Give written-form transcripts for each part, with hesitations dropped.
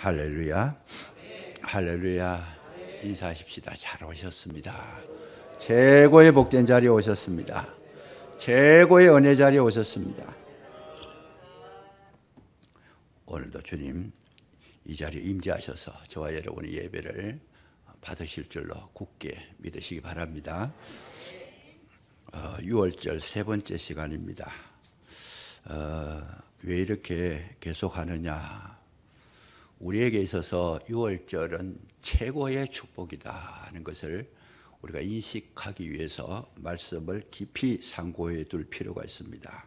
할렐루야. 할렐루야. 인사하십시다. 잘 오셨습니다. 최고의 복된 자리에 오셨습니다. 최고의 은혜 자리에 오셨습니다. 오늘도 주님 이 자리에 임재하셔서 저와 여러분의 예배를 받으실 줄로 굳게 믿으시기 바랍니다. 6월절 세 번째 시간입니다. 왜 이렇게 계속하느냐? 우리에게 있어서 6월절은 최고의 축복이다 하는 것을 우리가 인식하기 위해서 말씀을 깊이 상고해 둘 필요가 있습니다.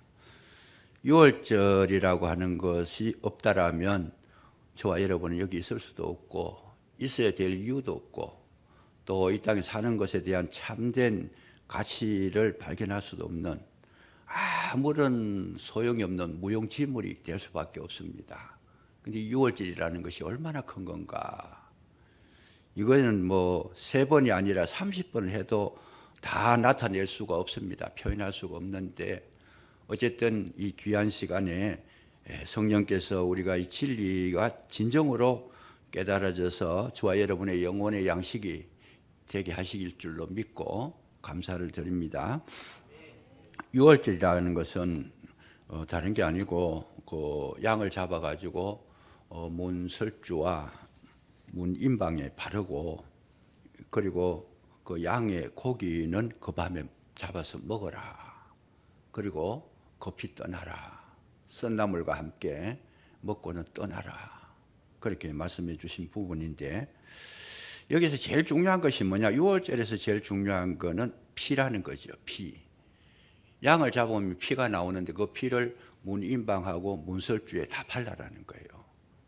6월절이라고 하는 것이 없다라면 저와 여러분은 여기 있을 수도 없고 있어야 될 이유도 없고 또 이 땅에 사는 것에 대한 참된 가치를 발견할 수도 없는 아무런 소용이 없는 무용지물이 될 수밖에 없습니다. 근데 6월절이라는 것이 얼마나 큰 건가? 이거는 뭐 3번이 아니라 30번을 해도 다 나타낼 수가 없습니다. 표현할 수가 없는데 어쨌든 이 귀한 시간에 성령께서 우리가 이 진리가 진정으로 깨달아져서 저와 여러분의 영혼의 양식이 되게 하시길 줄로 믿고 감사를 드립니다. 6월절이라는 것은 다른 게 아니고 그 양을 잡아가지고 문설주와 문인방에 바르고 그리고 그 양의 고기는 그 밤에 잡아서 먹어라. 그리고 급히 떠나라. 썬나물과 함께 먹고는 떠나라. 그렇게 말씀해 주신 부분인데 여기서 제일 중요한 것이 뭐냐? 6월절에서 제일 중요한 거는 피라는 거죠. 피. 양을 잡으면 피가 나오는데 그 피를 문인방하고 문설주에 다 발라라는 거예요.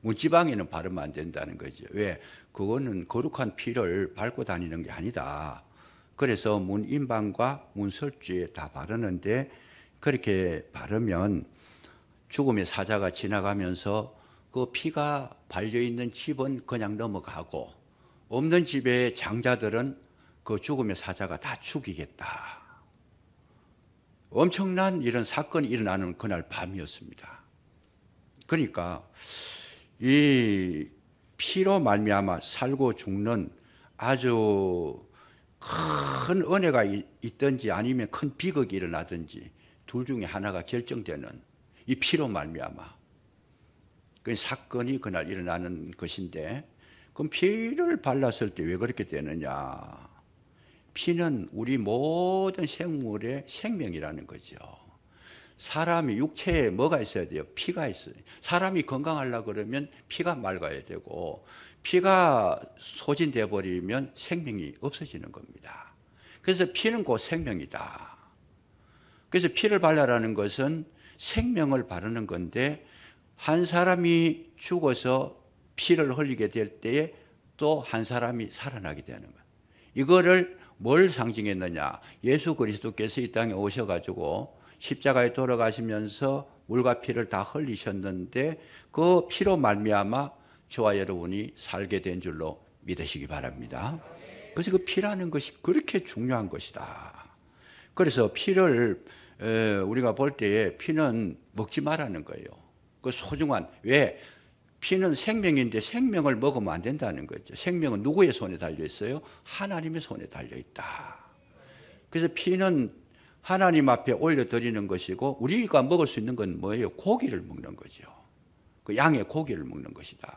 문지방에는 바르면 안 된다는 거죠. 왜? 그거는 거룩한 피를 밟고 다니는 게 아니다. 그래서 문인방과 문설주에 다 바르는데 그렇게 바르면 죽음의 사자가 지나가면서 그 피가 발려있는 집은 그냥 넘어가고 없는 집의 장자들은 그 죽음의 사자가 다 죽이겠다. 엄청난 이런 사건이 일어나는 그날 밤이었습니다. 그러니까 이 피로 말미암아 살고 죽는 아주 큰 은혜가 있든지 아니면 큰 비극이 일어나든지 둘 중에 하나가 결정되는 이 피로 말미암아 그 사건이 그날 일어나는 것인데 그럼 피를 발랐을 때 왜 그렇게 되느냐? 피는 우리 모든 생물의 생명이라는 거죠. 사람이 육체에 뭐가 있어야 돼요? 피가 있어요. 사람이 건강하려고 그러면 피가 맑아야 되고 피가 소진돼 버리면 생명이 없어지는 겁니다. 그래서 피는 곧 생명이다. 그래서 피를 발라라는 것은 생명을 바르는 건데 한 사람이 죽어서 피를 흘리게 될 때에 또 한 사람이 살아나게 되는 거예요. 이거를 뭘 상징했느냐? 예수 그리스도께서 이 땅에 오셔가지고 십자가에 돌아가시면서 물과 피를 다 흘리셨는데 그 피로 말미암아 저와 여러분이 살게 된 줄로 믿으시기 바랍니다. 그래서 그 피라는 것이 그렇게 중요한 것이다. 그래서 피를 우리가 볼 때에 피는 먹지 말라는 거예요. 그 소중한, 왜? 피는 생명인데 생명을 먹으면 안 된다는 거죠. 생명은 누구의 손에 달려 있어요? 하나님의 손에 달려 있다. 그래서 피는 하나님 앞에 올려드리는 것이고 우리가 먹을 수 있는 건 뭐예요? 고기를 먹는 거죠. 그 양의 고기를 먹는 것이다.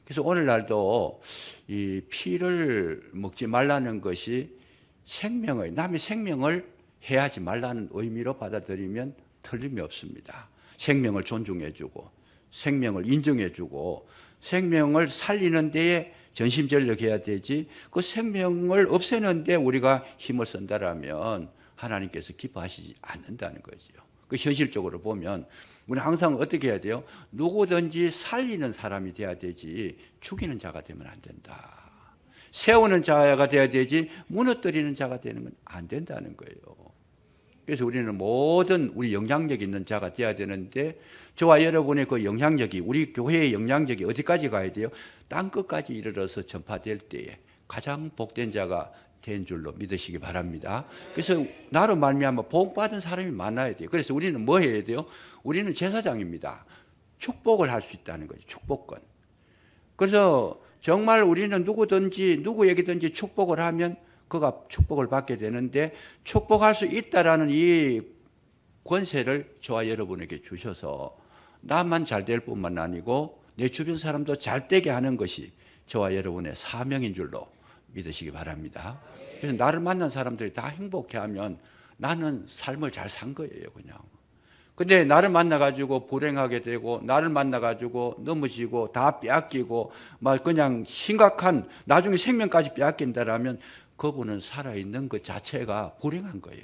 그래서 오늘날도 이 피를 먹지 말라는 것이 생명의, 남의 생명을 해하지 말라는 의미로 받아들이면 틀림이 없습니다. 생명을 존중해주고 생명을 인정해주고 생명을 살리는 데에 전심전력해야 되지 그 생명을 없애는 데 우리가 힘을 쓴다라면 하나님께서 기뻐하시지 않는다는 거죠. 그 현실적으로 보면 우리는 항상 어떻게 해야 돼요? 누구든지 살리는 사람이 돼야 되지 죽이는 자가 되면 안 된다. 세우는 자가 돼야 되지 무너뜨리는 자가 되는 건 안 된다는 거예요. 그래서 우리는 모든 우리 영향력 있는 자가 돼야 되는데 저와 여러분의 그 영향력이 우리 교회의 영향력이 어디까지 가야 돼요? 땅끝까지 이르러서 전파될 때에 가장 복된 자가 된 줄로 믿으시기 바랍니다. 그래서 나로 말미암아 복받은 사람이 많아야 돼요. 그래서 우리는 뭐 해야 돼요? 우리는 제사장입니다. 축복을 할 수 있다는 거죠. 축복권. 그래서 정말 우리는 누구든지 누구에게든지 축복을 하면 그가 축복을 받게 되는데, 축복할 수 있다라는 이 권세를 저와 여러분에게 주셔서 나만 잘 될 뿐만 아니고 내 주변 사람도 잘 되게 하는 것이 저와 여러분의 사명인 줄로 믿으시기 바랍니다. 그래서 나를 만난 사람들이 다 행복해하면 나는 삶을 잘 산 거예요, 그냥. 근데 나를 만나가지고 불행하게 되고, 나를 만나가지고 넘어지고, 다 빼앗기고, 막 그냥 심각한, 나중에 생명까지 빼앗긴다라면 그분은 살아있는 것 자체가 불행한 거예요.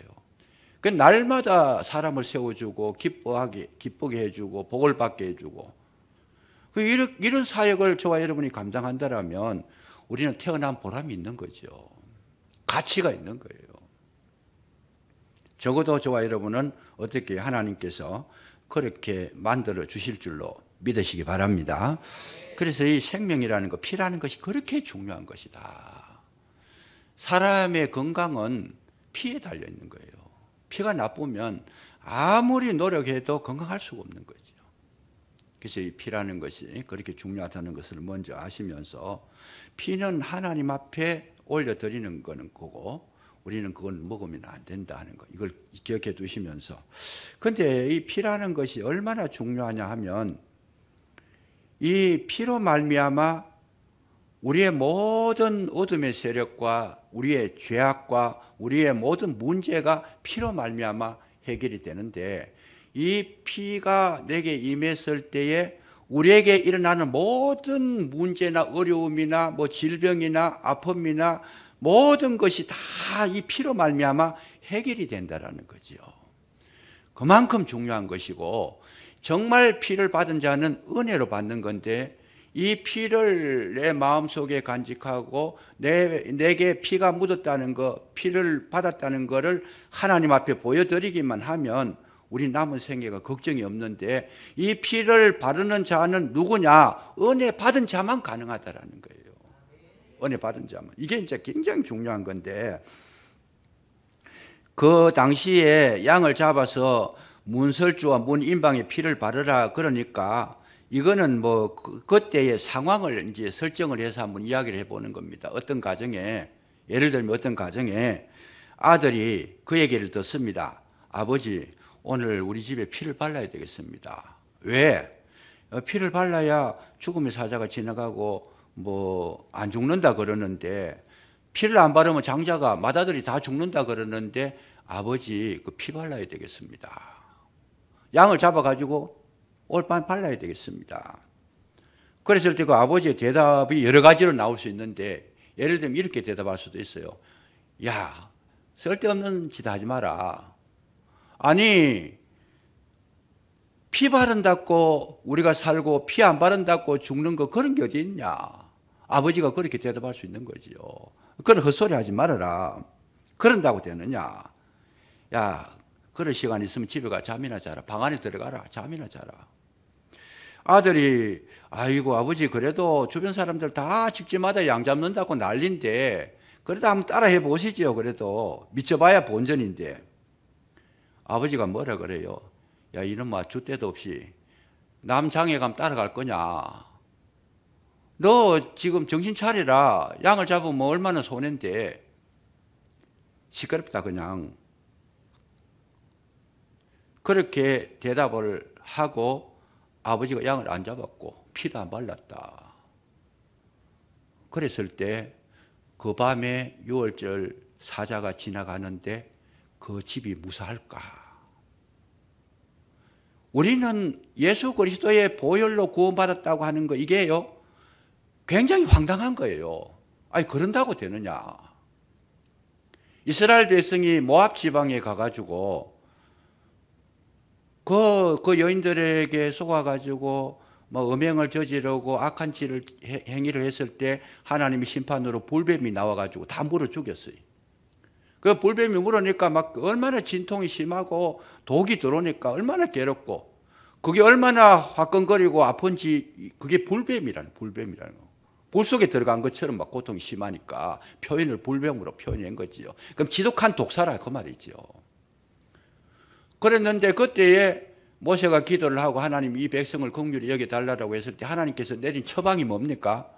그 날마다 사람을 세워주고, 기쁘게 해주고, 복을 받게 해주고, 이런 사역을 저와 여러분이 감당한다라면 우리는 태어난 보람이 있는 거죠. 가치가 있는 거예요. 적어도 저와 여러분은 어떻게 하나님께서 그렇게 만들어 주실 줄로 믿으시기 바랍니다. 그래서 이 생명이라는 것, 피라는 것이 그렇게 중요한 것이다. 사람의 건강은 피에 달려 있는 거예요. 피가 나쁘면 아무리 노력해도 건강할 수가 없는 거죠. 그래서 이 피라는 것이 그렇게 중요하다는 것을 먼저 아시면서, 피는 하나님 앞에 올려드리는 거는 거고 우리는 그건 먹으면 안 된다 하는 거, 이걸 기억해 두시면서, 근데 이 피라는 것이 얼마나 중요하냐 하면, 이 피로 말미암아 우리의 모든 어둠의 세력과 우리의 죄악과 우리의 모든 문제가 피로 말미암아 해결이 되는데, 이 피가 내게 임했을 때에 우리에게 일어나는 모든 문제나 어려움이나 뭐 질병이나 아픔이나 모든 것이 다 이 피로 말미암아 해결이 된다라는 거죠. 그만큼 중요한 것이고, 정말 피를 받은 자는 은혜로 받는 건데, 이 피를 내 마음속에 간직하고 내게 피가 묻었다는 거, 피를 받았다는 것을 하나님 앞에 보여드리기만 하면 우리 남은 생애가 걱정이 없는데, 이 피를 바르는 자는 누구냐? 은혜 받은 자만 가능하다라는 거예요. 은혜 받은 자만. 이게 이제 굉장히 중요한 건데, 그 당시에 양을 잡아서 문설주와 문인방에 피를 바르라 그러니까, 이거는 뭐 그때의 상황을 이제 설정을 해서 한번 이야기를 해보는 겁니다. 어떤 가정에, 예를 들면 어떤 가정에 아들이 그 얘기를 듣습니다. 아버지, 오늘 우리 집에 피를 발라야 되겠습니다. 왜? 피를 발라야 죽음의 사자가 지나가고 뭐 안 죽는다 그러는데, 피를 안 바르면 장자가 맏아들이 다 죽는다 그러는데, 아버지 그 피 발라야 되겠습니다. 양을 잡아가지고 오늘 밤에 발라야 되겠습니다. 그랬을 때 그 아버지의 대답이 여러 가지로 나올 수 있는데, 예를 들면 이렇게 대답할 수도 있어요. 야, 쓸데없는 짓 하지 마라. 아니, 피 바른다고 우리가 살고 피 안 바른다고 죽는 거 그런 게 어디 있냐. 아버지가 그렇게 대답할 수 있는 거지요. 그런 헛소리 하지 말아라. 그런다고 되느냐. 야, 그럴 시간 있으면 집에 가 잠이나 자라. 방 안에 들어가라. 잠이나 자라. 아들이, 아이고 아버지, 그래도 주변 사람들 다 집집마다 양 잡는다고 난리인데 그래도 한번 따라 해보시죠. 그래도 미쳐봐야 본전인데. 아버지가 뭐라 그래요? 야, 이놈아, 줏대도 없이 남 장에 가면 따라갈 거냐? 너 지금 정신 차리라. 양을 잡으면 얼마나 손해인데. 시끄럽다 그냥. 그렇게 대답을 하고 아버지가 양을 안 잡았고 피도 안 발랐다. 그랬을 때 그 밤에 유월절 사자가 지나가는데 그 집이 무사할까? 우리는 예수 그리스도의 보혈로 구원받았다고 하는 거, 이게요 굉장히 황당한 거예요. 아니, 그런다고 되느냐? 이스라엘 백성이 모압 지방에 가가지고 그 여인들에게 속아가지고 뭐 음행을 저지르고 악한 행위를 했을 때 하나님의 심판으로 불뱀이 나와가지고 다 물어 죽였어요. 그 불뱀이 물으니까 막 얼마나 진통이 심하고 독이 들어오니까 얼마나 괴롭고, 그게 얼마나 화끈거리고 아픈지, 그게 불뱀이라는 거. 불 속에 들어간 것처럼 막 고통이 심하니까 표현을 불뱀으로 표현한 거지요. 그럼 지독한 독사라 그 말이지요. 그랬는데 그때에 모세가 기도를 하고 하나님 이 백성을 긍휼히 여겨달라고 했을 때 하나님께서 내린 처방이 뭡니까?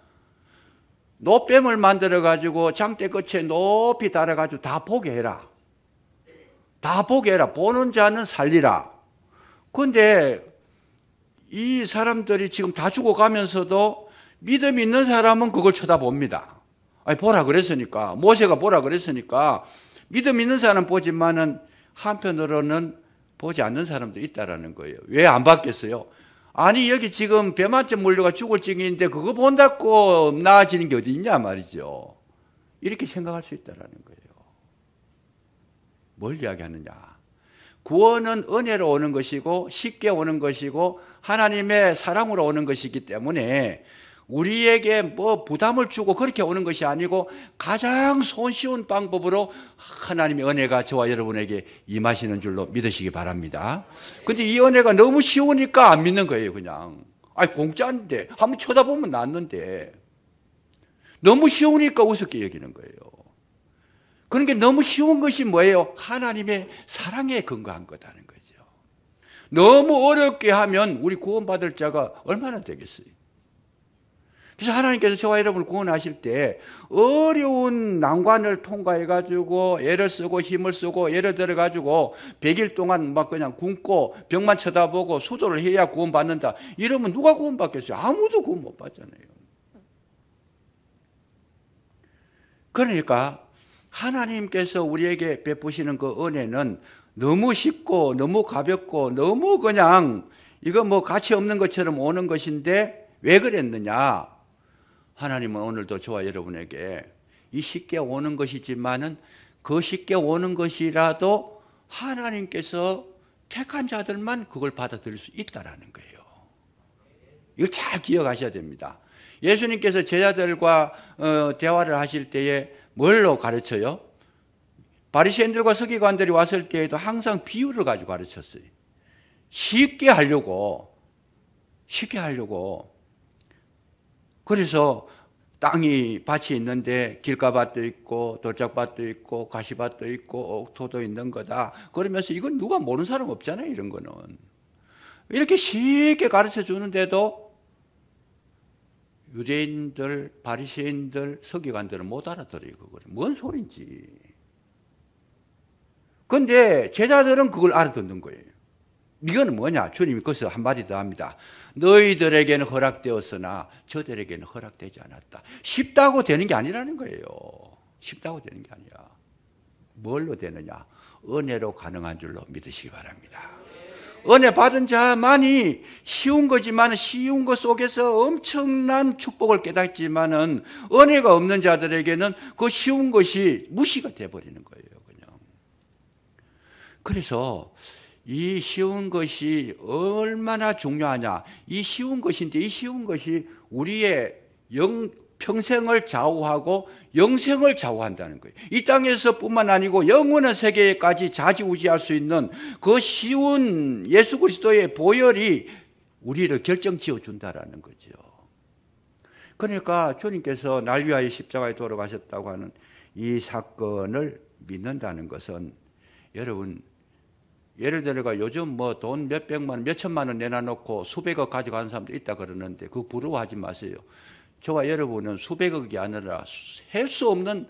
노뱀을 만들어가지고 장대 끝에 높이 달아가지고 다 보게 해라. 다 보게 해라. 보는 자는 살리라. 그런데 이 사람들이 지금 다 죽어가면서도 믿음 있는 사람은 그걸 쳐다봅니다. 아니, 보라 그랬으니까. 모세가 보라 그랬으니까. 믿음 있는 사람 보지만은 한편으로는 보지 않는 사람도 있다라는 거예요. 왜 안 받겠어요? 아니, 여기 지금 뱀한테 물려가 죽을 징인데 그거 본다고 나아지는 게 어디 있냐 말이죠. 이렇게 생각할 수 있다라는 거예요. 뭘 이야기하느냐? 구원은 은혜로 오는 것이고 쉽게 오는 것이고 하나님의 사랑으로 오는 것이기 때문에 우리에게 뭐 부담을 주고 그렇게 오는 것이 아니고 가장 손쉬운 방법으로 하나님의 은혜가 저와 여러분에게 임하시는 줄로 믿으시기 바랍니다. 근데 이 은혜가 너무 쉬우니까 안 믿는 거예요, 그냥. 아니, 공짜인데. 한번 쳐다보면 낫는데. 너무 쉬우니까 우습게 여기는 거예요. 그런 게 너무 쉬운 것이 뭐예요? 하나님의 사랑에 근거한 거다는 거죠. 너무 어렵게 하면 우리 구원받을 자가 얼마나 되겠어요? 그래서 하나님께서 저와 여러분을 구원하실 때 어려운 난관을 통과해가지고 애를 쓰고 힘을 쓰고 예를 들어가지고 100일 동안 막 그냥 굶고 벽만 쳐다보고 수도를 해야 구원받는다. 이러면 누가 구원받겠어요? 아무도 구원 못 받잖아요. 그러니까 하나님께서 우리에게 베푸시는 그 은혜는 너무 쉽고 너무 가볍고 너무 그냥 이거 뭐 가치 없는 것처럼 오는 것인데 왜 그랬느냐? 하나님은 오늘도 저와 여러분에게 이 쉽게 오는 것이지만은 그 쉽게 오는 것이라도 하나님께서 택한 자들만 그걸 받아들일 수 있다라는 거예요. 이걸 잘 기억하셔야 됩니다. 예수님께서 제자들과 대화를 하실 때에 뭘로 가르쳐요? 바리새인들과 서기관들이 왔을 때에도 항상 비유를 가지고 가르쳤어요. 쉽게 하려고. 그래서 땅이 밭이 있는데 길가밭도 있고 돌짝밭도 있고 가시밭도 있고 옥토도 있는 거다. 그러면서 이건 누가 모르는 사람 없잖아요, 이런 거는. 이렇게 쉽게 가르쳐 주는데도 유대인들, 바리새인들, 서기관들은 못 알아들어요, 그걸. 뭔 소린지. 근데 제자들은 그걸 알아듣는 거예요. 이거는 뭐냐? 주님이 거기서 한마디 더 합니다. 너희들에게는 허락되었으나 저들에게는 허락되지 않았다. 쉽다고 되는 게 아니라는 거예요. 쉽다고 되는 게 아니라. 뭘로 되느냐? 은혜로 가능한 줄로 믿으시기 바랍니다. 은혜 받은 자만이 쉬운 거지만 쉬운 것 속에서 엄청난 축복을 깨닫지만은 은혜가 없는 자들에게는 그 쉬운 것이 무시가 돼버리는 거예요, 그냥. 그래서 이 쉬운 것이 얼마나 중요하냐. 이 쉬운 것인데 이 쉬운 것이 우리의 평생을 좌우하고 영생을 좌우한다는 거예요. 이 땅에서 뿐만 아니고 영원한 세계까지 좌지우지할 수 있는 그 쉬운 예수 그리스도의 보혈이 우리를 결정지어 준다라는 거죠. 그러니까 주님께서 날 위하여 십자가에 돌아가셨다고 하는 이 사건을 믿는다는 것은 여러분, 예를 들어가 요즘 뭐 돈 몇백만 원, 몇천만 원 내놔놓고 수백억 가져가는 사람도 있다 그러는데 그거 부러워하지 마세요. 저와 여러분은 수백억이 아니라 셀 수 없는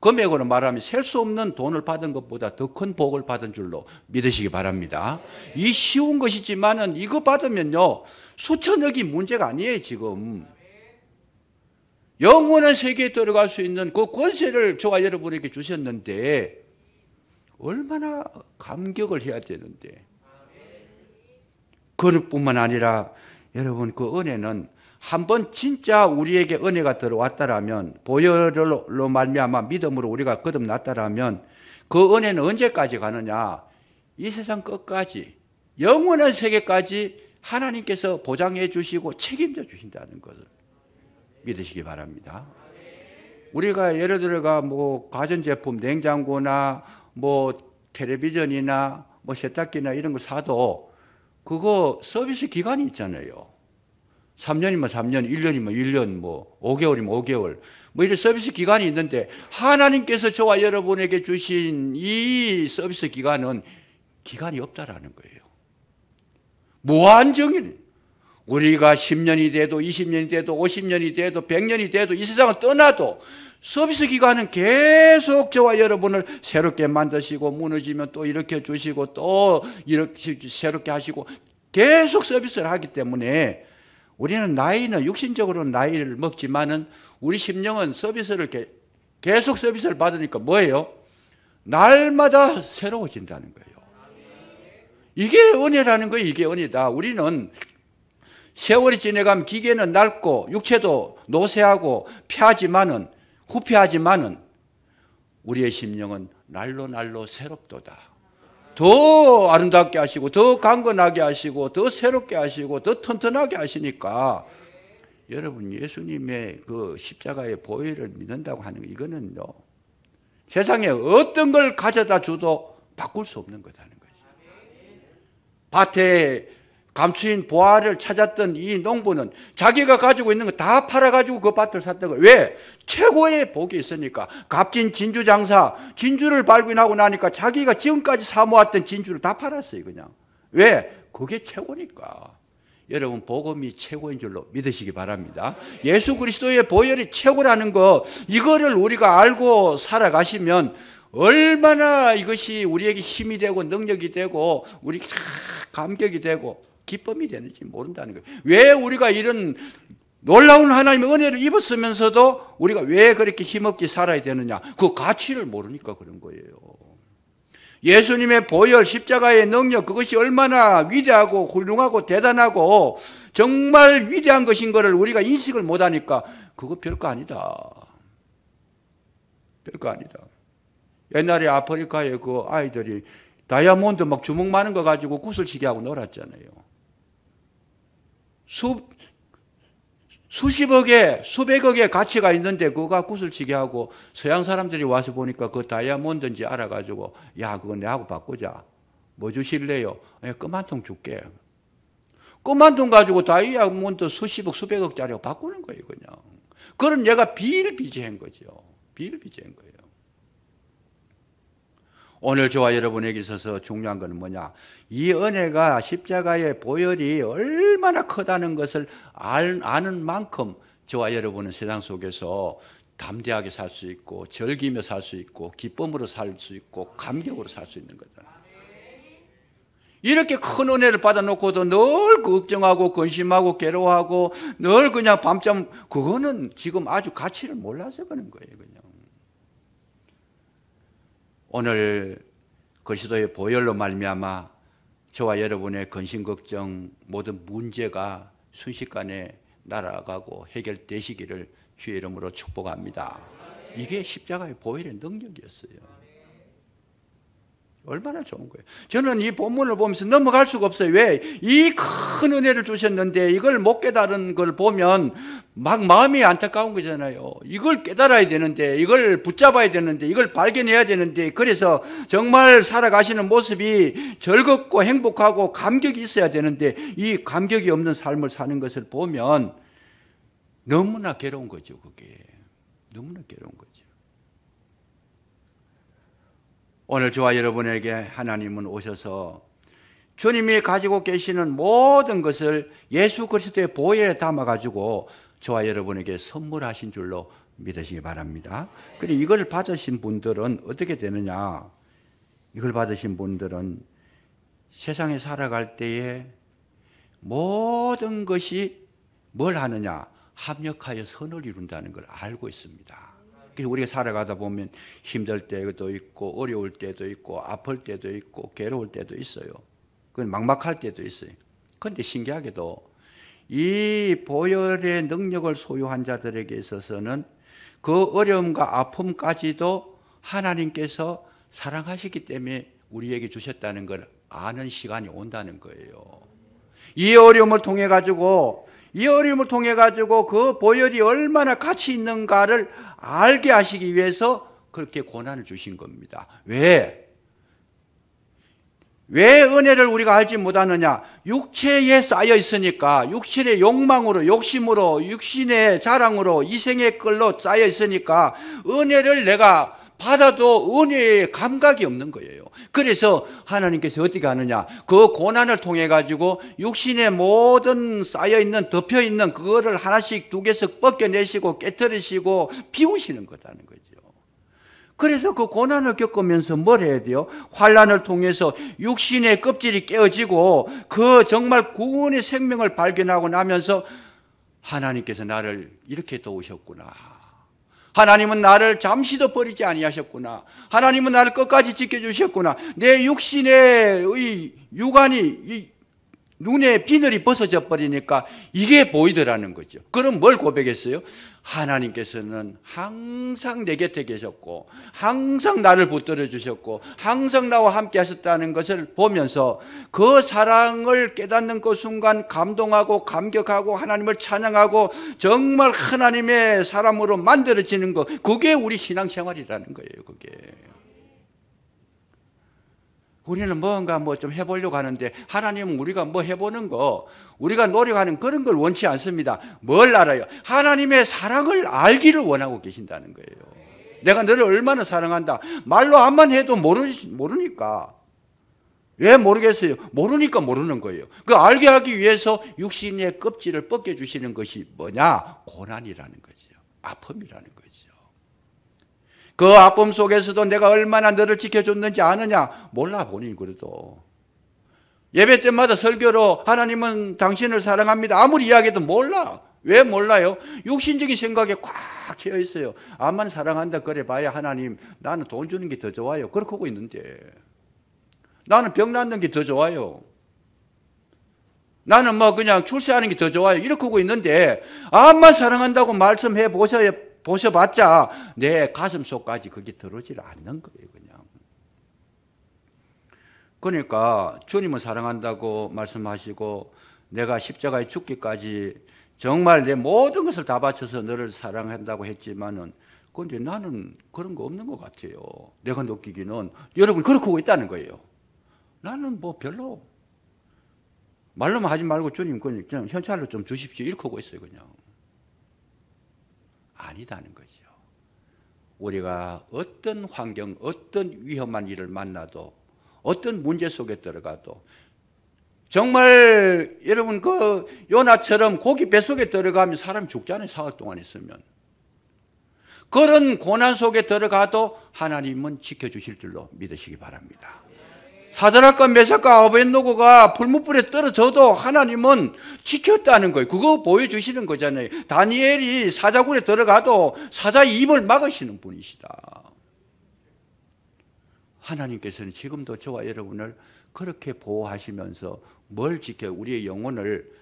금액으로 말하면 셀 수 없는 돈을 받은 것보다 더 큰 복을 받은 줄로 믿으시기 바랍니다. 이 쉬운 것이지만은 이거 받으면요 수천억이 문제가 아니에요. 지금 영원한 세계에 들어갈 수 있는 그 권세를 저와 여러분에게 주셨는데 얼마나 감격을 해야 되는데. 그뿐만 아니라 여러분 그 은혜는 한번 진짜 우리에게 은혜가 들어왔다라면 보혈로 말미암아 믿음으로 우리가 거듭났다라면 그 은혜는 언제까지 가느냐? 이 세상 끝까지 영원한 세계까지 하나님께서 보장해 주시고 책임져 주신다는 것을 믿으시기 바랍니다. 우리가 예를 들어가 뭐 가전제품 냉장고나 뭐 텔레비전이나 뭐 세탁기나 이런 거 사도 그거 서비스 기간이 있잖아요. 3년이면 3년, 1년이면 1년, 뭐 5개월이면 5개월 뭐 이런 서비스 기간이 있는데 하나님께서 저와 여러분에게 주신 이 서비스 기간은 기간이 없다라는 거예요. 무한정일 우리가 10년이 돼도 20년이 돼도 50년이 돼도 100년이 돼도 이 세상을 떠나도 서비스 기간은 계속 저와 여러분을 새롭게 만드시고 무너지면 또 이렇게 주시고 또 이렇게 새롭게 하시고 계속 서비스를 하기 때문에 우리는 나이는 육신적으로는 나이를 먹지만은 우리 심령은 서비스를 계속 서비스를 받으니까 뭐예요? 날마다 새로워진다는 거예요. 이게 은혜라는 거예요. 이게 은혜다. 우리는 세월이 지나가면 기계는 낡고 육체도 노쇠하고 후패하지만은 우리의 심령은 날로 새롭도다. 더 아름답게 하시고 더 강건하게 하시고 더 새롭게 하시고 더 튼튼하게 하시니까 여러분 예수님의 그 십자가의 보혈을 믿는다고 하는 거 이거는요 세상에 어떤 걸 가져다 줘도 바꿀 수 없는 거다는 거죠. 밭에 감추인 보화를 찾았던 이 농부는 자기가 가지고 있는 거 다 팔아가지고 그 밭을 샀던 거예요. 왜? 최고의 복이 있으니까. 값진 진주 장사, 진주를 발견하고 나니까 자기가 지금까지 사모았던 진주를 다 팔았어요, 그냥. 왜? 그게 최고니까. 여러분, 복음이 최고인 줄로 믿으시기 바랍니다. 예수 그리스도의 보혈이 최고라는 거, 이거를 우리가 알고 살아가시면 얼마나 이것이 우리에게 힘이 되고 능력이 되고 우리 감격이 되고 기쁨이 되는지 모른다는 거예요. 왜 우리가 이런 놀라운 하나님의 은혜를 입었으면서도 우리가 왜 그렇게 힘없게 살아야 되느냐? 그 가치를 모르니까 그런 거예요. 예수님의 보혈, 십자가의 능력, 그것이 얼마나 위대하고 훌륭하고 대단하고 정말 위대한 것인 것을 우리가 인식을 못하니까 그거 별거 아니다. 별거 아니다. 옛날에 아프리카에 그 아이들이 다이아몬드 막 주먹 많은 거 가지고 구슬치기 하고 놀았잖아요. 수십억에 수백억의 가치가 있는데 그거 구슬치기 하고 서양 사람들이 와서 보니까 그 다이아몬드인지 알아가지고 야 그거 내하고 바꾸자. 뭐 주실래요? 껌 한 통 줄게. 껌 한 통 가지고 다이아몬드 수십억 수백억짜리 바꾸는 거예요 그냥. 그런 얘가 비일비재한 거죠. 비일비재한 거예요. 오늘 저와 여러분에게 있어서 중요한 것은 뭐냐? 이 은혜가 십자가의 보혈이 얼마나 크다는 것을 아는 만큼 저와 여러분은 세상 속에서 담대하게 살 수 있고 즐기며 살 수 있고 기쁨으로 살 수 있고 감격으로 살 수 있는 거다. 이렇게 큰 은혜를 받아놓고도 늘 걱정하고 근심하고 괴로워하고 늘 그냥 밤잠 그거는 지금 아주 가치를 몰라서 그런 거예요. 그냥. 오늘 그리스도의 보혈로 말미암아 저와 여러분의 근심 걱정 모든 문제가 순식간에 날아가고 해결되시기를 주의 이름으로 축복합니다. 이게 십자가의 보혈의 능력이었어요. 얼마나 좋은 거예요. 저는 이 본문을 보면서 넘어갈 수가 없어요. 왜? 이 큰 은혜를 주셨는데 이걸 못 깨달은 걸 보면 막 마음이 안타까운 거잖아요. 이걸 깨달아야 되는데 이걸 붙잡아야 되는데 이걸 발견해야 되는데 그래서 정말 살아가시는 모습이 즐겁고 행복하고 감격이 있어야 되는데 이 감격이 없는 삶을 사는 것을 보면 너무나 괴로운 거죠. 그게 너무나 괴로운 거죠. 오늘 저와 여러분에게 하나님은 오셔서 주님이 가지고 계시는 모든 것을 예수 그리스도의 보혈에 담아가지고 저와 여러분에게 선물하신 줄로 믿으시기 바랍니다. 그리고 이걸 받으신 분들은 어떻게 되느냐? 이걸 받으신 분들은 세상에 살아갈 때에 모든 것이 뭘 하느냐? 합력하여 선을 이룬다는 걸 알고 있습니다. 그래서 우리가 살아가다 보면 힘들 때도 있고 어려울 때도 있고 아플 때도 있고 괴로울 때도 있어요. 그건 막막할 때도 있어요. 그런데 신기하게도 이 보혈의 능력을 소유한 자들에게 있어서는 그 어려움과 아픔까지도 하나님께서 사랑하시기 때문에 우리에게 주셨다는 걸 아는 시간이 온다는 거예요. 이 어려움을 통해 가지고 그 보혈이 얼마나 가치 있는가를 알게 하시기 위해서 그렇게 고난을 주신 겁니다. 왜 은혜를 우리가 알지 못하느냐? 육체에 쌓여 있으니까, 육신의 욕망으로, 욕심으로, 육신의 자랑으로, 이생의 끌로 쌓여 있으니까 은혜를 내가 받아도 은혜의 감각이 없는 거예요. 그래서 하나님께서 어떻게 하느냐, 그 고난을 통해 가지고 육신의 모든 쌓여있는 덮여있는 그거를 하나씩 두 개씩 벗겨내시고 깨트리시고 비우시는 거다는 거죠. 그래서 그 고난을 겪으면서 뭘 해야 돼요? 환난을 통해서 육신의 껍질이 깨어지고 그 정말 구원의 생명을 발견하고 나면서 하나님께서 나를 이렇게 도우셨구나. 하나님은 나를 잠시도 버리지 아니하셨구나. 하나님은 나를 끝까지 지켜주셨구나. 내 육신의 육안이 눈에 비늘이 벗어져 버리니까 이게 보이더라는 거죠. 그럼 뭘 고백했어요? 하나님께서는 항상 내 곁에 계셨고 항상 나를 붙들어 주셨고 항상 나와 함께 하셨다는 것을 보면서 그 사랑을 깨닫는 그 순간 감동하고 감격하고 하나님을 찬양하고 정말 하나님의 사람으로 만들어지는 것, 그게 우리 신앙생활이라는 거예요. 그게 우리는 뭔가 좀 해보려고 하는데 하나님은 우리가 뭐 해보는 거, 우리가 노력하는 그런 걸 원치 않습니다. 뭘 알아요? 하나님의 사랑을 알기를 원하고 계신다는 거예요. 내가 너를 얼마나 사랑한다. 말로 암만 해도 모르니까. 왜 모르겠어요? 모르니까 모르는 거예요. 그 알게 하기 위해서 육신의 껍질을 벗겨주시는 것이 뭐냐? 고난이라는 거죠. 아픔이라는 거죠. 그 아픔 속에서도 내가 얼마나 너를 지켜줬는지 아느냐? 몰라, 본인이 그래도. 예배 때마다 설교로 하나님은 당신을 사랑합니다. 아무리 이야기해도 몰라. 왜 몰라요? 육신적인 생각에 꽉 채여 있어요. 암만 사랑한다 그래 봐야 하나님, 나는 돈 주는 게 더 좋아요. 그렇게 하고 있는데. 나는 병 낫는 게 더 좋아요. 나는 그냥 출세하는 게 더 좋아요. 이렇게 하고 있는데, 암만 사랑한다고 말씀해 보셔봤자 내 가슴 속까지 그게 들어오질 않는 거예요, 그냥. 그러니까 주님은 사랑한다고 말씀하시고 내가 십자가에 죽기까지 정말 내 모든 것을 다 바쳐서 너를 사랑한다고 했지만은, 그런데 나는 그런 거 없는 것 같아요. 내가 느끼기는 여러분 그렇게 하고 있다는 거예요. 나는 별로 말로만 하지 말고 주님 그냥 현찰로 좀 주십시오 이렇게 하고 있어요, 그냥. 아니다는 거죠. 우리가 어떤 환경, 어떤 위험한 일을 만나도, 어떤 문제 속에 들어가도, 정말 여러분 요나처럼 고기 뱃속에 들어가면 사람이 죽잖아요, 사흘 동안 있으면. 그런 고난 속에 들어가도 하나님은 지켜주실 줄로 믿으시기 바랍니다. 사드락과 메삭과 아벤노고가 불못불에 떨어져도 하나님은 지켰다는 거예요. 그거 보여주시는 거잖아요. 다니엘이 사자굴에 들어가도 사자의 입을 막으시는 분이시다. 하나님께서는 지금도 저와 여러분을 그렇게 보호하시면서 뭘 지켜요? 우리의 영혼을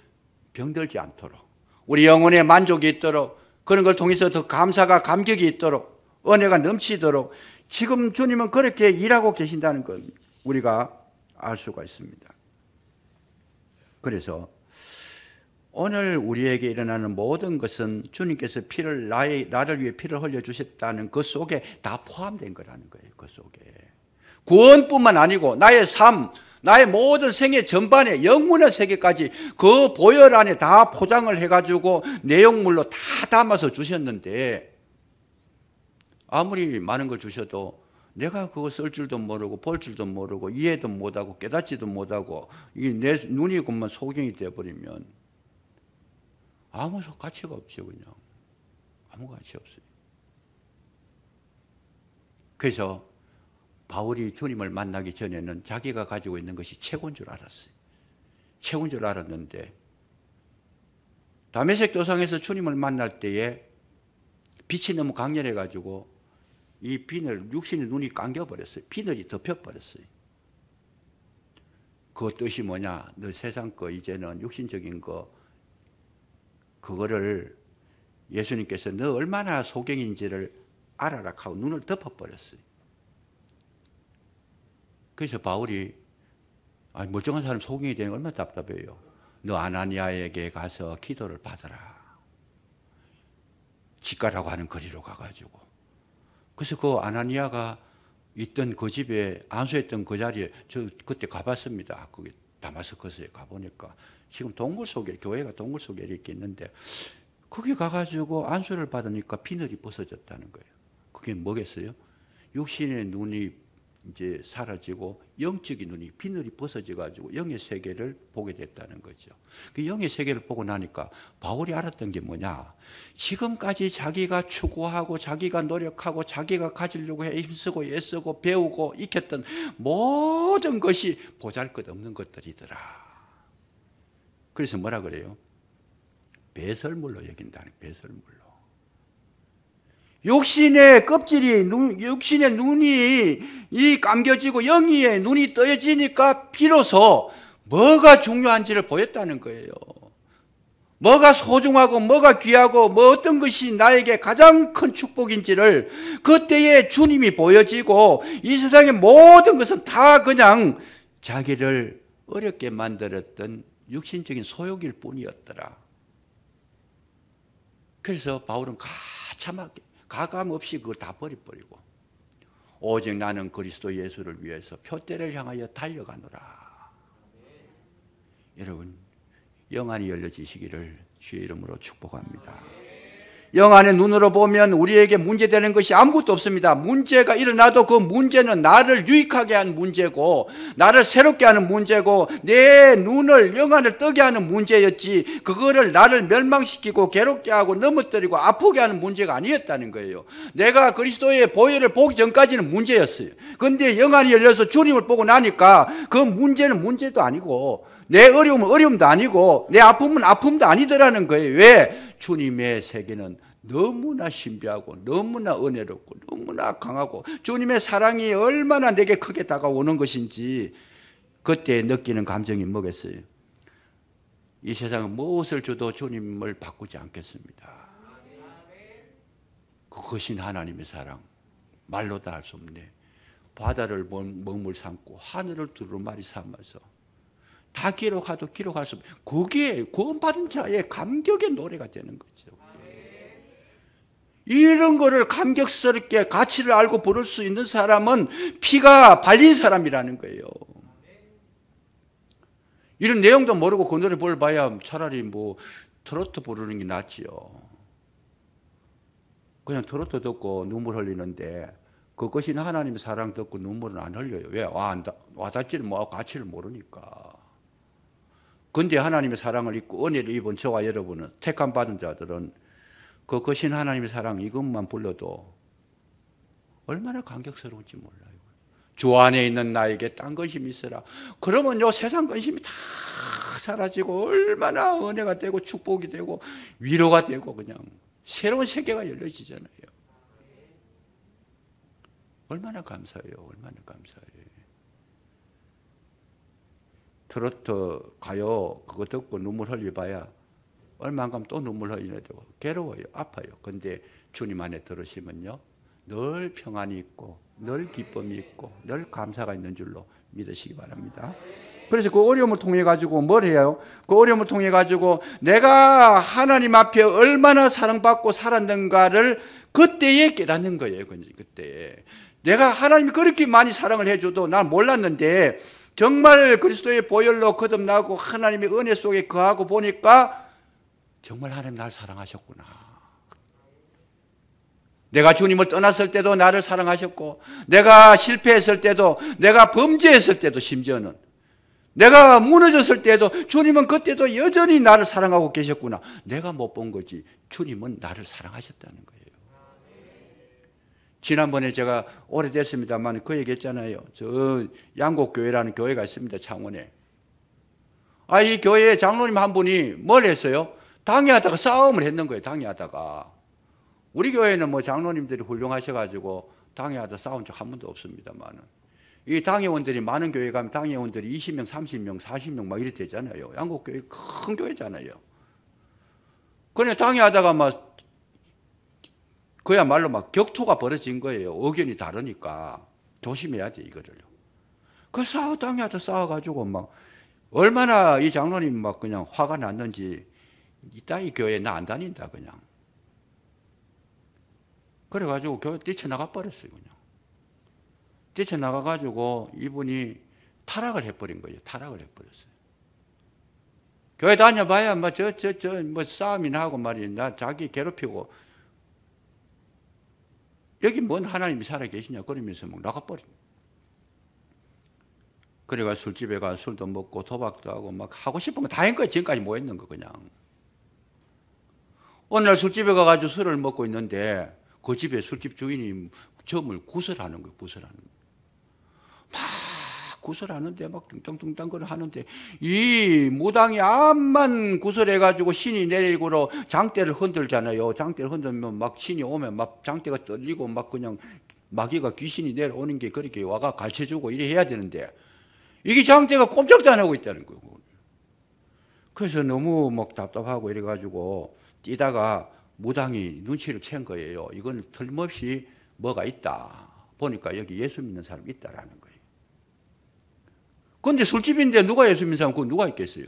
병들지 않도록, 우리 영혼에 만족이 있도록, 그런 걸 통해서 더 감사가 감격이 있도록, 은혜가 넘치도록 지금 주님은 그렇게 일하고 계신다는 것 우리가 알 수가 있습니다. 그래서 오늘 우리에게 일어나는 모든 것은 주님께서 나를 위해 피를 흘려주셨다는 그 속에 다 포함된 거라는 거예요. 그 속에 구원뿐만 아니고 나의 삶, 나의 모든 생애 전반에 영문의 세계까지 그 보혈 안에 다 포장을 해가지고 내용물로 다 담아서 주셨는데, 아무리 많은 걸 주셔도 내가 그거 쓸 줄도 모르고 볼 줄도 모르고 이해도 못하고 깨닫지도 못하고 이게 내 눈이 그만 소경이 되어버리면 아무 가치가 없죠. 그냥 아무 가치 없어요. 그래서 바울이 주님을 만나기 전에는 자기가 가지고 있는 것이 최고인 줄 알았어요. 최고인 줄 알았는데 다메섹 도상에서 주님을 만날 때에 빛이 너무 강렬해가지고 이 비늘, 육신의 눈이 감겨버렸어요. 비늘이 덮여버렸어요. 그 뜻이 뭐냐? 너 세상 거 이제는 육신적인 거 그거를 예수님께서 너 얼마나 소경인지를 알아라 하고 눈을 덮어버렸어요. 그래서 바울이 멀쩡한 사람 소경이 되는 게 얼마나 답답해요. 너 아나니아에게 가서 기도를 받아라. 직가라고 하는 거리로 가가지고. 그래서 그 아나니아가 있던 그 집에 안수했던 그 자리에 저 그때 가봤습니다. 거기 다마스커스에 가보니까 지금 동굴 속에, 교회가 동굴 속에 이렇게 있는데 거기 가가지고 안수를 받으니까 비늘이 벗어졌다는 거예요. 그게 뭐겠어요? 육신의 눈이 이제 사라지고 영적인 눈이 비늘이 벗어져 가지고 영의 세계를 보게 됐다는 거죠. 그 영의 세계를 보고 나니까 바울이 알았던 게 뭐냐? 지금까지 자기가 추구하고 자기가 노력하고 자기가 가지려고 힘쓰고 애쓰고 배우고 익혔던 모든 것이 보잘것없는 것들이더라. 그래서 뭐라 그래요? 배설물로 여긴다는, 배설물로. 육신의 껍질이, 육신의 눈이 이 감겨지고 영의 눈이 떠지니까 비로소 뭐가 중요한지를 보였다는 거예요. 뭐가 소중하고 뭐가 귀하고 뭐 어떤 것이 나에게 가장 큰 축복인지를 그때에 주님이 보여지고 이 세상의 모든 것은 다 그냥 자기를 어렵게 만들었던 육신적인 소욕일 뿐이었더라. 그래서 바울은 가참하게 가감 없이 그걸 다 버려버리고 오직 나는 그리스도 예수를 위해서 표대를 향하여 달려가노라. 여러분, 영안이 열려지시기를 주의 이름으로 축복합니다. 영안의 눈으로 보면 우리에게 문제되는 것이 아무것도 없습니다. 문제가 일어나도 그 문제는 나를 유익하게 한 문제고 나를 새롭게 하는 문제고 내 눈을, 영안을 뜨게 하는 문제였지 그거를 나를 멸망시키고 괴롭게 하고 넘어뜨리고 아프게 하는 문제가 아니었다는 거예요. 내가 그리스도의 보혈을 보기 전까지는 문제였어요. 그런데 영안이 열려서 주님을 보고 나니까 그 문제는 문제도 아니고 내 어려움은 어려움도 아니고 내 아픔은 아픔도 아니더라는 거예요. 왜? 주님의 세계는 너무나 신비하고 너무나 은혜롭고 너무나 강하고 주님의 사랑이 얼마나 내게 크게 다가오는 것인지 그때 느끼는 감정이 뭐겠어요? 이 세상은 무엇을 줘도 주님을 바꾸지 않겠습니다. 그것이 하나님의 사랑, 말로 다 할 수 없네. 바다를 먹물 삼고 하늘을 두루마리 삼아서 다 기록해도 기록할 수 없어요. 그게 구원받은 자의 감격의 노래가 되는 거죠. 이런 거를 감격스럽게 가치를 알고 부를 수 있는 사람은 피가 발린 사람이라는 거예요. 이런 내용도 모르고 그 노래 불러봐야 차라리 뭐 트로트 부르는 게 낫지요. 그냥 트로트 듣고 눈물 흘리는데 그것이 하나님의 사랑 듣고 눈물은 안 흘려요. 왜? 와닿지를 뭐 가치를 모르니까. 근데 하나님의 사랑을 입고 은혜를 입은 저와 여러분은, 택함 받은 자들은 그 거신 하나님의 사랑 이것만 불러도 얼마나 감격스러운지 몰라요. 주 안에 있는 나에게 딴 것이 있으라. 그러면 요 세상 근심이 다 사라지고 얼마나 은혜가 되고 축복이 되고 위로가 되고 그냥 새로운 세계가 열려지잖아요. 얼마나 감사해요. 얼마나 감사해요. 트로트, 가요 그거 듣고 눈물 흘려봐야 얼마 안 가면 또 눈물 흘리게 되고 괴로워요. 아파요. 근데 주님 안에 들으시면요 늘 평안이 있고 늘 기쁨이 있고 늘 감사가 있는 줄로 믿으시기 바랍니다. 그래서 그 어려움을 통해 가지고 뭘 해요? 그 어려움을 통해 가지고 내가 하나님 앞에 얼마나 사랑받고 살았는가를 그때에 깨닫는 거예요. 그때에 내가 하나님이 그렇게 많이 사랑을 해줘도 난 몰랐는데 정말 그리스도의 보혈로 거듭나고 하나님의 은혜 속에 거하고 보니까 정말 하나님 나를 사랑하셨구나. 내가 주님을 떠났을 때도 나를 사랑하셨고 내가 실패했을 때도 내가 범죄했을 때도 심지어는 내가 무너졌을 때도 주님은 그때도 여전히 나를 사랑하고 계셨구나. 내가 못 본 거지 주님은 나를 사랑하셨다는 거예요. 지난번에 제가 오래됐습니다만 그 얘기했잖아요. 저 양곡교회라는 교회가 있습니다. 창원에. 이 교회 장로님 한 분이 뭘 했어요? 당회하다가 싸움을 했는 거예요. 당회하다가. 우리 교회는 뭐 장로님들이 훌륭하셔가지고 당회하다 싸운 적 한 번도 없습니다만 이 당회원들이 많은 교회 가면 당회원들이 20명, 30명, 40명 막 이래 되잖아요. 양곡교회 큰 교회잖아요. 그냥 당회하다가 막 그야말로 막 격투가 벌어진 거예요. 의견이 다르니까 조심해야 돼 이거를요. 그 당회하다 싸워가지고 막 얼마나 이 장로님 막 그냥 화가 났는지 이 교회 나 안 다닌다 그냥. 그래가지고 교회 뛰쳐나가 버렸어요 그냥. 뛰쳐나가가지고 이분이 타락을 해버린 거예요. 타락을 해버렸어요. 교회 다녀봐야 뭐 뭐 싸움이나 하고 말이야. 나 자기 괴롭히고 여기 뭔 하나님이 살아계시냐 그러면서 막 나가버린. 그래가 술집에 가 술도 먹고 도박도 하고 막 하고 싶은 거 다 한 거야. 지금까지 뭐 했는 거 그냥. 어느 날 술집에 가가지고 술을 먹고 있는데 그 집에 술집 주인이 점을 구설하는 거예요. 구설하는 거예요. 막 구설하는데 막 뚱땅뚱땅 하는데 이 무당이 암만 구설해가지고 신이 내리고 장대를 흔들잖아요. 장대를 흔들면 막 신이 오면 막 장대가 떨리고 막 그냥 마귀가 귀신이 내려오는 게 그렇게 와가 가르쳐주고 이래 해야 되는데 이게 장대가 꼼짝도 안 하고 있다는 거예요. 그래서 너무 막 답답하고 이래가지고 뛰다가 무당이 눈치를 챈 거예요. 이건 틀림없이 뭐가 있다. 보니까 여기 예수 믿는 사람이 있다라는 거예요. 그런데 술집인데 누가 예수 믿는 사람, 그거 누가 있겠어요?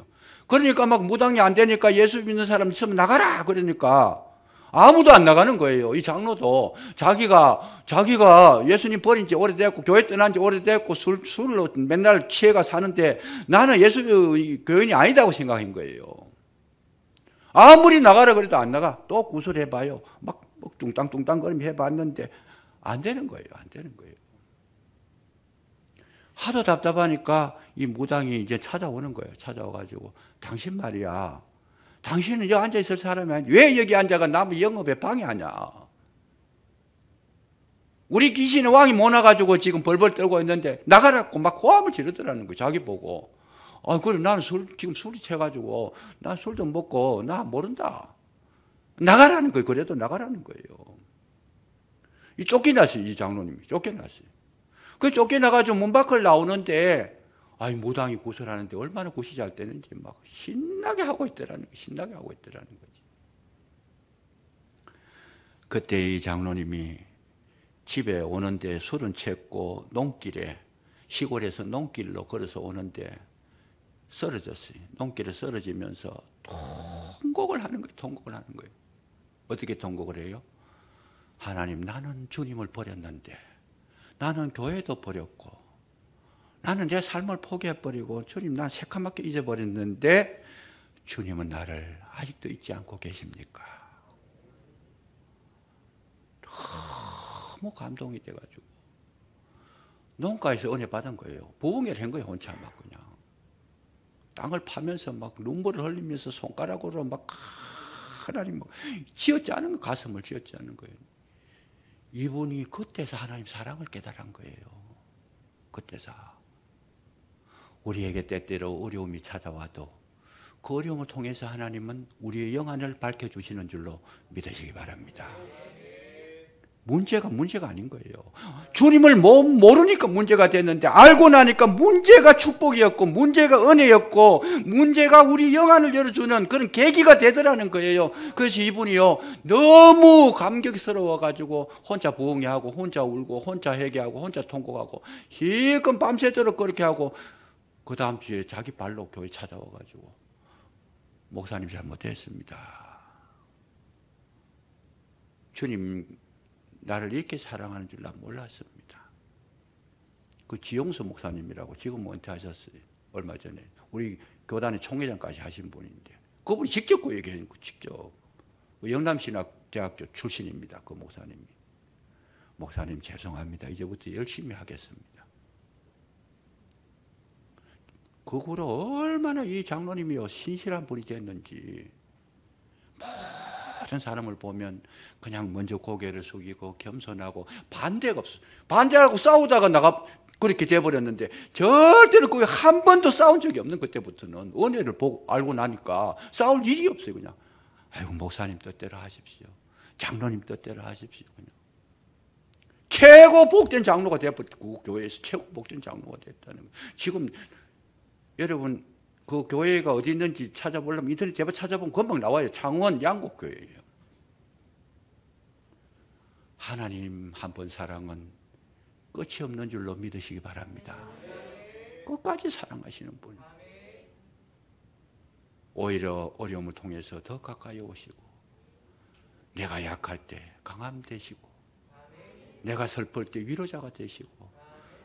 그러니까 막 무당이 안 되니까 예수 믿는 사람 있으면 나가라! 그러니까 아무도 안 나가는 거예요. 이 장로도 자기가 예수님 버린 지 오래됐고 교회 떠난 지 오래됐고 술로 맨날 취해가 사는데 나는 예수 교인이 아니다고 생각한 거예요. 아무리 나가라 그래도 안 나가. 또 구설해봐요. 막 뚱땅뚱땅거리며 해봤는데 안 되는 거예요. 안 되는 거예요. 하도 답답하니까 이 무당이 이제 찾아오는 거예요. 찾아와가지고 당신 말이야. 당신은 여기 앉아있을 사람이 아니야. 왜 여기 앉아가 남의 영업에 방해하냐. 우리 귀신의 왕이 못 나가지고 지금 벌벌 떨고 있는데 나가라고 막 고함을 지르더라는 거예요. 자기 보고. 그래 나는 지금 술이 채가지고 나 술도 먹고 나 모른다. 나가라는 거예요. 그래도 나가라는 거예요. 이 쫓겨났어요. 이 장로님이 쫓겨났어요. 그 쫓겨나가지고 문 밖을 나오는데 무당이 구설하는데 얼마나 굿이 잘 되는지 막 신나게 하고 있더라는 거예요. 신나게 하고 있더라는 거지. 그때 이 장로님이 집에 오는데 술은 취했고 농길에 시골에서 농길로 걸어서 오는데 쓰러졌어요. 농길에 쓰러지면서 통곡을 하는 거예요. 통곡을 하는 거예요. 어떻게 통곡을 해요? 하나님, 나는 주님을 버렸는데 나는 교회도 버렸고 나는 내 삶을 포기해버리고 주님 난 새카맣게 잊어버렸는데 주님은 나를 아직도 잊지 않고 계십니까? 너무 감동이 돼가지고 농가에서 은혜 받은 거예요. 부흥회를 한 거예요. 혼자 막 그냥 땅을 파면서 막 눈물을 흘리면서 손가락으로 막 하나님 막 쥐어짜는 거, 가슴을 쥐어짜는 거예요. 이분이 그때서 하나님 사랑을 깨달은 거예요. 그때서 우리에게 때때로 어려움이 찾아와도 그 어려움을 통해서 하나님은 우리의 영안을 밝혀주시는 줄로 믿으시기 바랍니다. 문제가 아닌 거예요. 주님을 모르니까 문제가 됐는데 알고 나니까 문제가 축복이었고 문제가 은혜였고 문제가 우리 영안을 열어주는 그런 계기가 되더라는 거예요. 그래서 이분이요 너무 감격스러워가지고 혼자 부흥회하고 혼자 울고 혼자 회개하고 혼자 통곡하고 실컷 밤새도록 그렇게 하고 그 다음 주에 자기 발로 교회 찾아와가지고 목사님 잘못했습니다. 주님 나를 이렇게 사랑하는 줄 난 몰랐습니다. 그 지용수 목사님이라고 지금 은퇴하셨어요. 얼마 전에 우리 교단의 총회장까지 하신 분인데 그분이 직접 그 얘기해요. 직접 영남신학대학교 출신입니다. 그 목사님이. 목사님 죄송합니다. 이제부터 열심히 하겠습니다. 그 후로 얼마나 이 장로님이 신실한 분이 됐는지 모든 사람을 보면 그냥 먼저 고개를 숙이고 겸손하고 반대가 없어. 반대하고 싸우다가 나가 그렇게 돼버렸는데 절대로 거기 한 번도 싸운 적이 없는 그때부터는 은혜를 보고 알고 나니까 싸울 일이 없어요. 그냥 아이고 목사님 뜻대로 하십시오. 장로님 뜻대로 하십시오. 그냥 최고 복된 장로가 되었고 교회에서 최고 복된 장로가 됐다는 거예요. 지금 여러분 그 교회가 어디 있는지 찾아보려면 인터넷 제발 찾아보면 금방 나와요. 창원 양곡교회예요. 하나님 한 번 사랑은 끝이 없는 줄로 믿으시기 바랍니다. 끝까지 사랑하시는 분. 오히려 어려움을 통해서 더 가까이 오시고 내가 약할 때 강함 되시고 내가 슬플 때 위로자가 되시고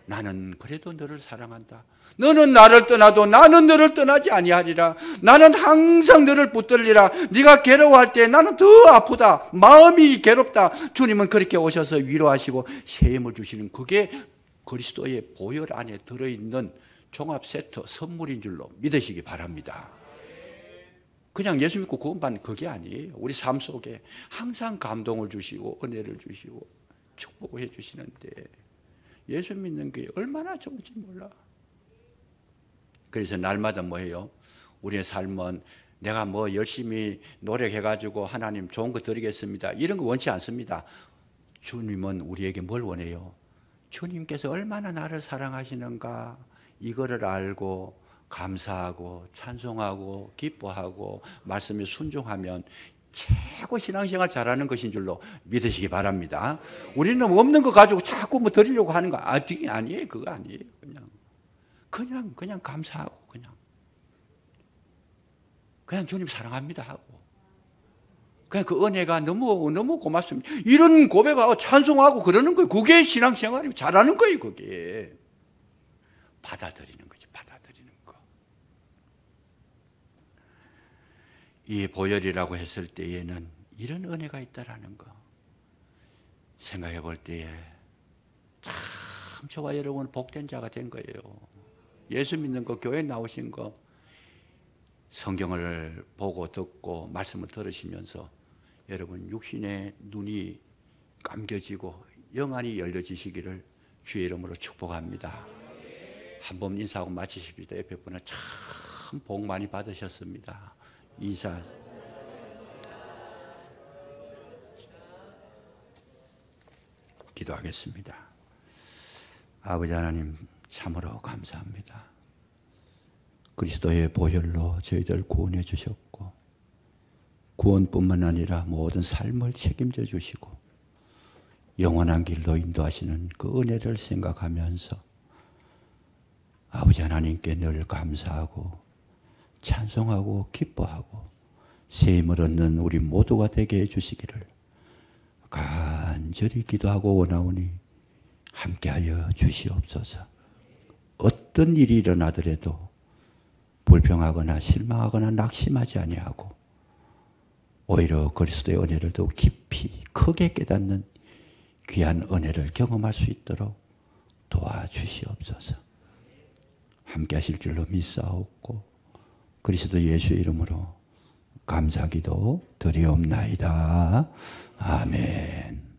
나는 그래도 너를 사랑한다. 너는 나를 떠나도 나는 너를 떠나지 아니하리라. 나는 항상 너를 붙들리라. 네가 괴로워할 때 나는 더 아프다. 마음이 괴롭다. 주님은 그렇게 오셔서 위로하시고 새 힘을 주시는, 그게 그리스도의 보혈 안에 들어있는 종합 세트 선물인 줄로 믿으시기 바랍니다. 그냥 예수 믿고 구원받는 그게 아니에요. 우리 삶 속에 항상 감동을 주시고 은혜를 주시고 축복을 해주시는데, 예수 믿는 게 얼마나 좋은지 몰라. 그래서 날마다 뭐예요? 우리의 삶은 내가 뭐 열심히 노력해가지고 하나님 좋은 거 드리겠습니다, 이런 거 원치 않습니다. 주님은 우리에게 뭘 원해요? 주님께서 얼마나 나를 사랑하시는가, 이거를 알고 감사하고 찬송하고 기뻐하고 말씀에 순종하면 최고 신앙생활 잘하는 것인 줄로 믿으시기 바랍니다. 우리는 없는 거 가지고 자꾸 뭐 드리려고 하는 거 아니에요. 그거 아니에요. 그냥 감사하고 그냥 주님 사랑합니다 하고, 그냥 그 은혜가 너무 고맙습니다, 이런 고백하고 찬송하고 그러는 거예요. 그게 신앙생활이 잘하는 거예요. 그게 받아들이는 거지, 받아들이는 거. 이 보혈이라고 했을 때에는 이런 은혜가 있다라는 거 생각해 볼 때에 참 저와 여러분 복된 자가 된 거예요. 예수 믿는 거, 교회 나오신 거, 성경을 보고 듣고 말씀을 들으시면서 여러분 육신의 눈이 감겨지고 영안이 열려지시기를 주의 이름으로 축복합니다. 한번 인사하고 마치십시다. 옆에 분은 참 복 많이 받으셨습니다. 인사. 기도하겠습니다. 아버지 하나님, 참으로 감사합니다. 그리스도의 보혈로 저희들 구원해 주셨고, 구원뿐만 아니라 모든 삶을 책임져 주시고 영원한 길로 인도하시는 그 은혜를 생각하면서 아버지 하나님께 늘 감사하고 찬송하고 기뻐하고 새 힘을 얻는 우리 모두가 되게 해주시기를 간절히 기도하고 원하오니 함께하여 주시옵소서. 어떤 일이 일어나더라도 불평하거나 실망하거나 낙심하지 아니하고 오히려 그리스도의 은혜를 더욱 깊이 크게 깨닫는 귀한 은혜를 경험할 수 있도록 도와주시옵소서. 함께 하실 줄로 믿사옵고 그리스도 예수의 이름으로 감사기도 드리옵나이다. 아멘.